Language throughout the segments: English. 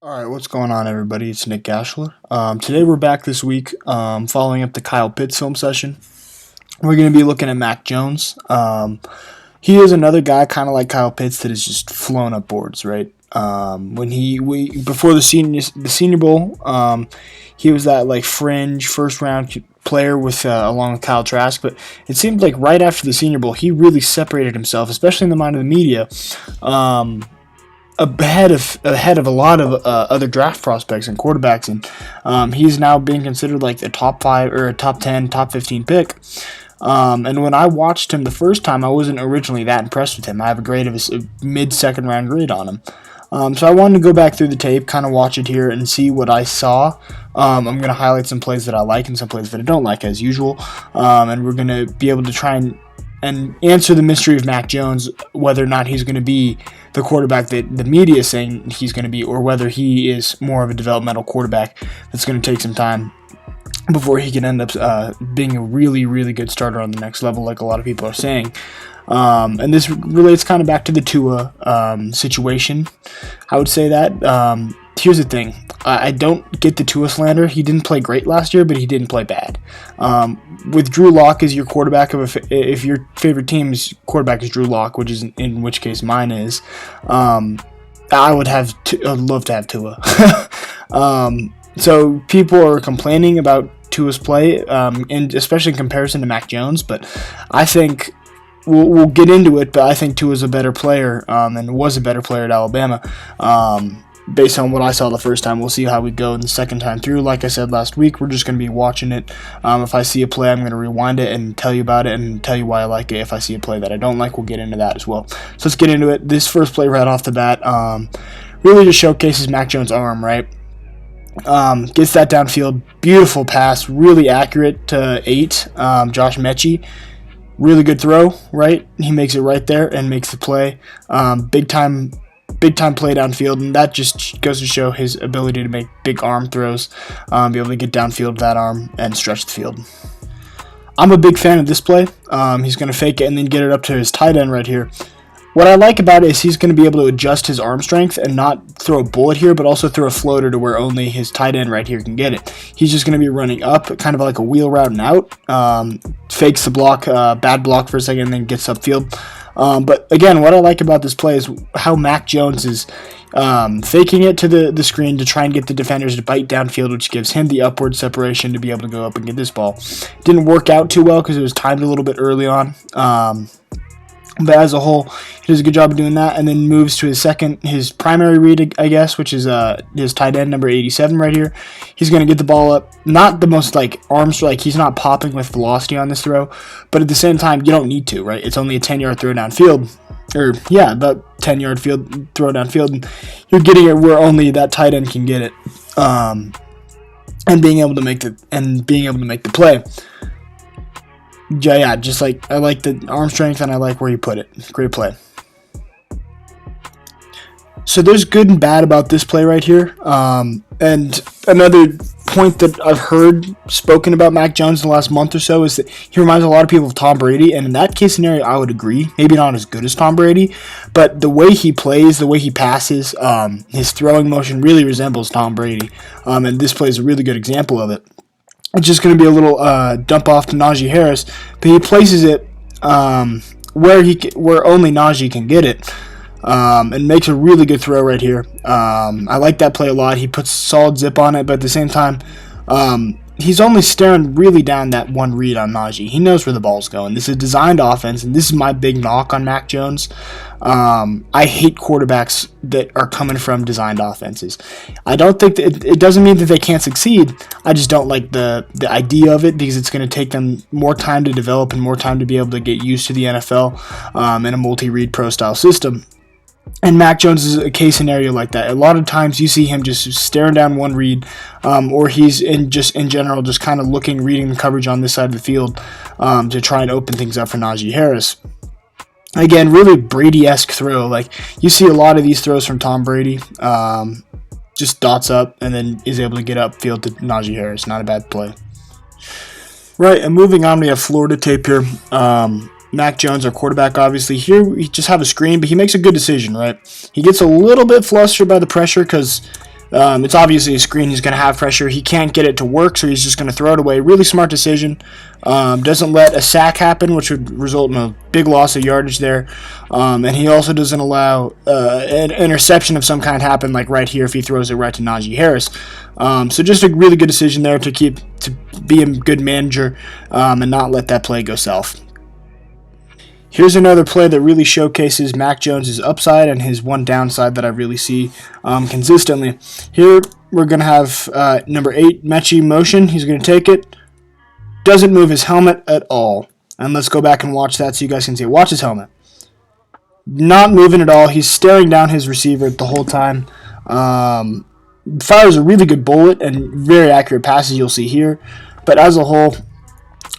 All right, what's going on, everybody? It's Nick Gashler. Today we're back this week, following up the Kyle Pitts film session. We're going to be looking at Mac Jones. He is another guy, kind of like Kyle Pitts, that has just flown up boards, right? Before the Senior Bowl, he was that like fringe first round player with along with Kyle Trask, but it seemed like right after the Senior Bowl, he really separated himself, especially in the mind of the media. Ahead of a lot of other draft prospects and quarterbacks, and he's now being considered like a top 5 or a top 10, top 15 pick. And when I watched him the first time, I wasn't originally that impressed with him. I have a grade of a mid-second round grade on him. So I wanted to go back through the tape, kind of watch it here, and see what I saw. I'm going to highlight some plays that I like and some plays that I don't like, as usual. And we're going to be able to try and answer the mystery of Mac Jones, whether or not he's going to be the quarterback that the media is saying he's going to be, or whether he is more of a developmental quarterback that's going to take some time before he can end up being a really, really good starter on the next level, like a lot of people are saying. And this relates kind of back to the Tua situation. I would say that. Here's the thing. I don't get the Tua slander. He didn't play great last year, but he didn't play bad. With Drew Lock as your quarterback, if your favorite team's quarterback is Drew Lock, which is in which case mine is, I'd love to have Tua. So people are complaining about Tua's play, and especially in comparison to Mac Jones, but I think we'll get into it. But I think Tua's a better player, and was a better player at Alabama. Based on what I saw the first time, we'll see how we go in the second time through. Like I said last week, we're just going to be watching it. If I see a play, I'm going to rewind it and tell you about it and tell you why I like it. If I see a play that I don't like, we'll get into that as well. So let's get into it. This first play right off the bat really just showcases Mac Jones' arm, right? Gets that downfield. Beautiful pass. Really accurate to 8. Josh Mechie. Really good throw, right? He makes it right there and makes the play. Big time play downfield, and that just goes to show his ability to make big arm throws, be able to get downfield with that arm and stretch the field. I'm a big fan of this play. He's going to fake it and then get it up to his tight end right here. What I like about it is he's going to be able to adjust his arm strength and not throw a bullet here, but also throw a floater to where only his tight end right here can get it. He's just going to be running up, kind of like a wheel route and out, fakes the block, bad block for a second, and then gets upfield. But again, what I like about this play is how Mac Jones is faking it to the screen to try and get the defenders to bite downfield, which gives him the upward separation to be able to go up and get this ball. Didn't work out too well because it was timed a little bit early on. But as a whole, he does a good job of doing that, and then moves to his primary read, I guess, which is his tight end, number 87 right here. He's going to get the ball up. Not the most, arms, he's not popping with velocity on this throw, but at the same time, you don't need to, right? It's only a 10-yard throw downfield, about 10-yard throw downfield, and you're getting it where only that tight end can get it, and being able to make the play. Yeah, just I like the arm strength and I like where you put it. Great play. So there's good and bad about this play right here. And another point that I've heard spoken about Mac Jones in the last month or so is that he reminds a lot of people of Tom Brady. And in that case scenario, I would agree. Maybe not as good as Tom Brady, but the way he plays, the way he passes, his throwing motion really resembles Tom Brady. And this play is a really good example of it. It's just going to be a little dump off to Najee Harris, but he places it where only Najee can get it, and makes a really good throw right here. I like that play a lot. He puts solid zip on it, but at the same time, he's only staring really down that one read on Najee. He knows where the ball's going. This is a designed offense, and this is my big knock on Mac Jones. I hate quarterbacks that are coming from designed offenses. I don't think that it doesn't mean that they can't succeed. I just don't like the idea of it because it's going to take them more time to develop and more time to be able to get used to the NFL in a multi-read pro style system. And Mac Jones is a case scenario like that. A lot of times you see him just staring down one read, or he's in general just kind of reading the coverage on this side of the field to try and open things up for Najee Harris. Again, really Brady-esque throw. You see a lot of these throws from Tom Brady. Just dots up and then is able to get upfield to Najee Harris. Not a bad play. Right, and moving on, we have Florida tape here. Mac Jones, our quarterback, obviously. Here we just have a screen, but he makes a good decision, right? He gets a little bit flustered by the pressure because It's obviously a screen. He's going to have pressure. He can't get it to work, so he's just going to throw it away. Really smart decision. Doesn't let a sack happen, which would result in a big loss of yardage there. And he also doesn't allow an interception of some kind happen, like right here if he throws it right to Najee Harris. So just a really good decision there to be a good manager and not let that play go south. Here's another play that really showcases Mac Jones' upside and his one downside that I really see consistently. Here we're going to have number 8, Mechie motion. He's going to take it. Doesn't move his helmet at all. And let's go back and watch that so you guys can see it. Watch his helmet. Not moving at all. He's staring down his receiver the whole time. Fires a really good bullet and very accurate passes you'll see here. But as a whole,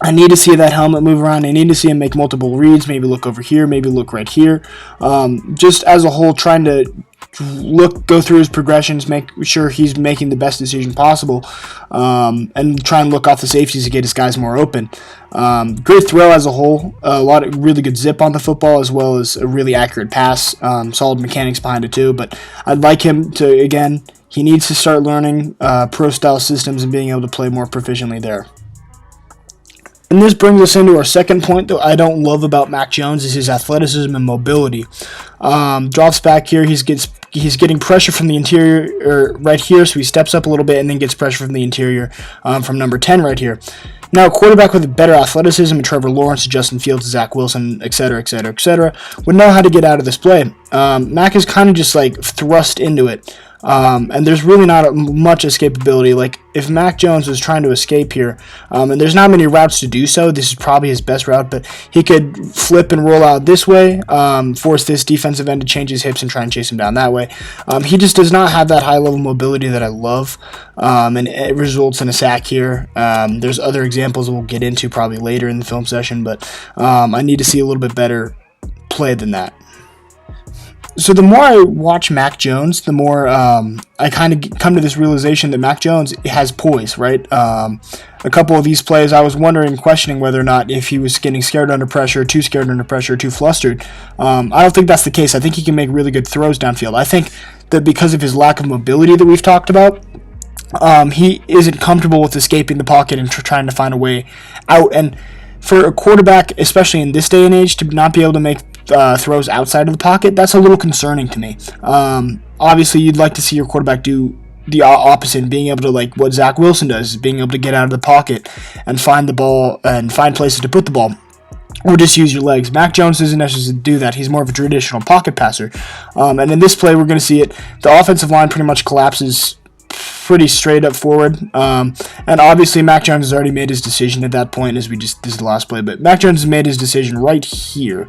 I need to see that helmet move around. I need to see him make multiple reads. Maybe look over here. Maybe look right here. Just as a whole, trying to go through his progressions, make sure he's making the best decision possible, and try and look off the safeties to get his guys more open. Great throw as a whole. A lot of really good zip on the football, as well as a really accurate pass. Solid mechanics behind it too. But I'd like him to, again, he needs to start learning pro-style systems and being able to play more proficiently there. And this brings us into our second point that I don't love about Mac Jones is his athleticism and mobility. Drops back here. He's getting pressure from the interior right here, so he steps up a little bit and then gets pressure from the interior from number 10 right here. Now, a quarterback with better athleticism, Trevor Lawrence, Justin Fields, Zach Wilson, etc., would know how to get out of this play. Mac is kind of just like thrust into it. And there's really not much escapability. Like, if Mac Jones was trying to escape here, and there's not many routes to do so, this is probably his best route, but he could flip and roll out this way, force this defensive end to change his hips and try and chase him down that way. He just does not have that high-level mobility that I love, and it results in a sack here. There's other examples we'll get into probably later in the film session, but I need to see a little bit better play than that. So the more I watch Mac Jones, the more I kind of come to this realization that Mac Jones has poise, right? A couple of these plays, I was questioning whether or not if he was getting scared under pressure, too scared under pressure, too flustered. I don't think that's the case. I think he can make really good throws downfield. I think that because of his lack of mobility that we've talked about, he isn't comfortable with escaping the pocket and trying to find a way out. And for a quarterback, especially in this day and age, to not be able to make throws outside of the pocket, that's a little concerning to me. Obviously, you'd like to see your quarterback do the opposite, being able to, like what Zach Wilson does, being able to get out of the pocket and find the ball and find places to put the ball, or just use your legs. Mac Jones doesn't necessarily do that. He's more of a traditional pocket passer. And in this play, we're going to see it. The offensive line pretty much collapses pretty straight up forward, and obviously Mac Jones has already made his decision at that point. This is the last play, but Mac Jones has made his decision right here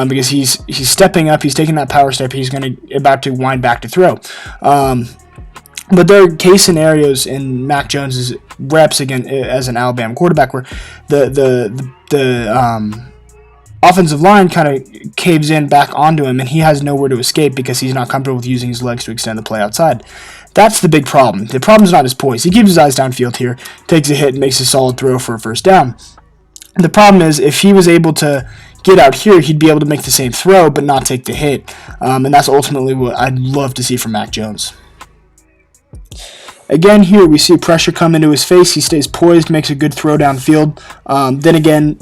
because he's stepping up, he's taking that power step, he's about to wind back to throw. But there are case scenarios in Mac Jones's reps again as an Alabama quarterback where the offensive line kind of caves in back onto him, and he has nowhere to escape because he's not comfortable with using his legs to extend the play outside. That's the big problem. The problem's not his poise. He keeps his eyes downfield here, takes a hit, and makes a solid throw for a first down. The problem is if he was able to get out here, he'd be able to make the same throw but not take the hit, and that's ultimately what I'd love to see from Mac Jones. Again, here we see pressure come into his face. He stays poised, makes a good throw downfield. Then again,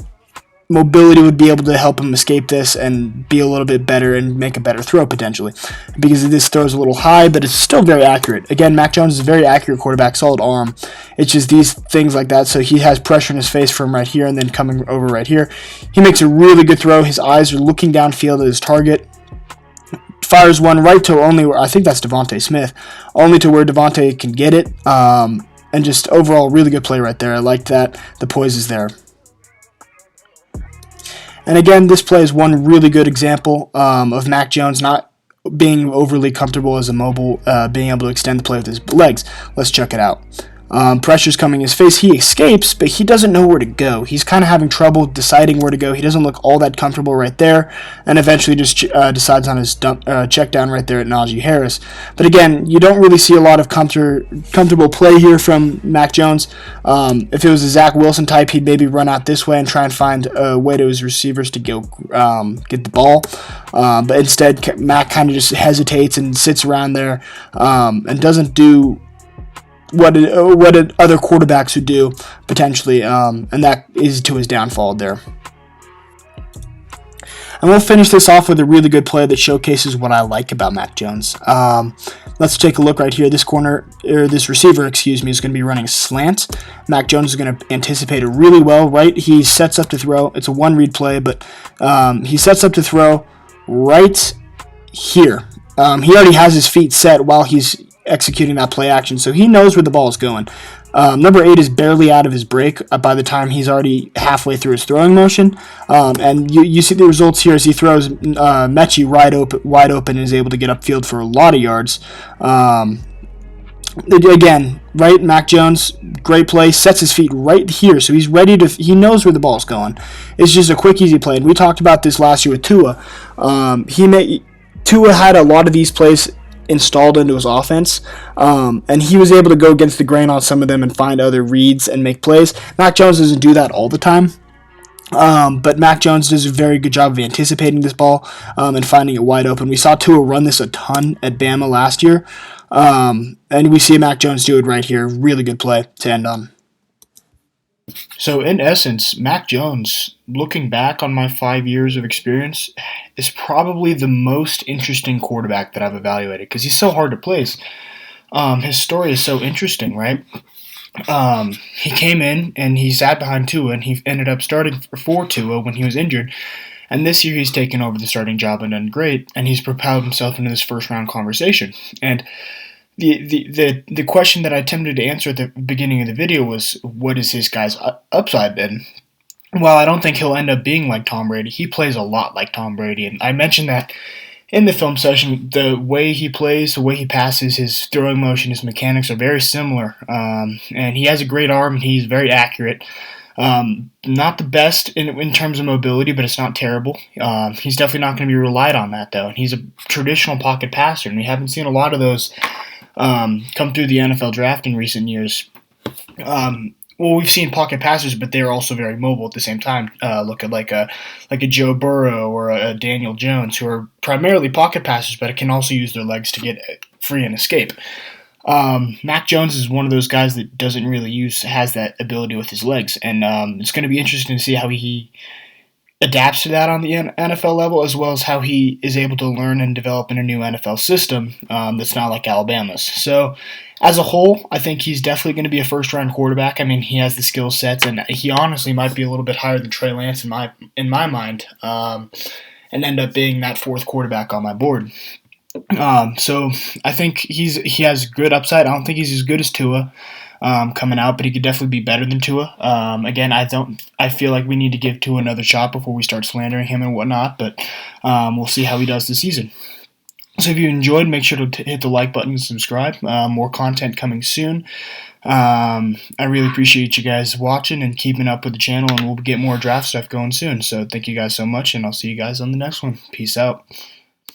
mobility would be able to help him escape this and be a little bit better and make a better throw potentially, because this throw is a little high, but it's still very accurate. Again, Mac Jones is a very accurate quarterback, solid arm. It's just these things like that. So he has pressure in his face from right here and then coming over right here. He makes a really good throw. His eyes are looking downfield at his target. Fires one right to only where, I think that's Devontae Smith, only to where Devontae can get it. And just overall, really good play right there. I like that. The poise is there. And again, this play is one really good example of Mac Jones not being overly comfortable as a mobile, being able to extend the play with his legs. Let's check it out. Pressure's coming his face. He escapes, but he doesn't know where to go. He's kind of having trouble deciding where to go. He doesn't look all that comfortable right there, and eventually just decides on his check down right there at Najee Harris. But again, you don't really see a lot of comfortable play here from Mac Jones. If it was a Zach Wilson type, he'd maybe run out this way and try and find a way to his receivers to go get the ball. But instead, Mac kind of just hesitates and sits around there and doesn't do what other quarterbacks would do potentially, and that is to his downfall there. And we'll finish this off with a really good play that showcases what I like about Mac Jones. Let's take a look right here. This receiver, is going to be running slant. Mac Jones is going to anticipate it really well, right? He sets up to throw. It's a one-read play, but he sets up to throw right here. He already has his feet set while he's executing that play action, so he knows where the ball is going. Number 8 is barely out of his break by the time he's already halfway through his throwing motion, and you see the results here as he throws Mechie wide open and is able to get upfield for a lot of yards. Again, right, Mac Jones, great play, sets his feet right here, so he's ready to. He knows where the ball's going. It's just a quick, easy play, and we talked about this last year with Tua. Tua had a lot of these plays installed into his offense, and he was able to go against the grain on some of them and find other reads and make plays. Mac Jones doesn't do that all the time, but Mac Jones does a very good job of anticipating this ball and finding it wide open. We saw Tua run this a ton at Bama last year, and we see Mac Jones do it right here. Really good play to end on. So in essence, Mac Jones, looking back on my 5 years of experience, is probably the most interesting quarterback that I've evaluated because he's so hard to place. His story is so interesting, right? He came in and he sat behind Tua, and he ended up starting for Tua when he was injured. And this year he's taken over the starting job and done great, and he's propelled himself into this first-round conversation. And the question that I attempted to answer at the beginning of the video was, what is his guy's upside then? Well, I don't think he'll end up being like Tom Brady. He plays a lot like Tom Brady, and I mentioned that in the film session. The way he plays, the way he passes, his throwing motion, his mechanics are very similar, and he has a great arm, and he's very accurate. Not the best in terms of mobility, but it's not terrible. He's definitely not going to be relied on that, though, and he's a traditional pocket passer, and we haven't seen a lot of those come through the NFL draft in recent years. We've seen pocket passers, but they're also very mobile at the same time. Look at like a Joe Burrow or a Daniel Jones, who are primarily pocket passers, but can also use their legs to get free and escape. Mac Jones is one of those guys that doesn't really has that ability with his legs, and it's going to be interesting to see how he adapts to that on the NFL level, as well as how he is able to learn and develop in a new NFL system that's not like Alabama's. So, as a whole, I think he's definitely going to be a first-round quarterback. I mean, he has the skill sets, and he honestly might be a little bit higher than Trey Lance in my mind, and end up being that fourth quarterback on my board. So I think he has good upside. I don't think he's as good as Tua coming out, but he could definitely be better than Tua. Again, I feel like we need to give Tua another shot before we start slandering him and whatnot, but we'll see how he does this season. So if you enjoyed, make sure to hit the like button and subscribe. More content coming soon. I really appreciate you guys watching and keeping up with the channel, and we'll get more draft stuff going soon. So thank you guys so much, and I'll see you guys on the next one. Peace out.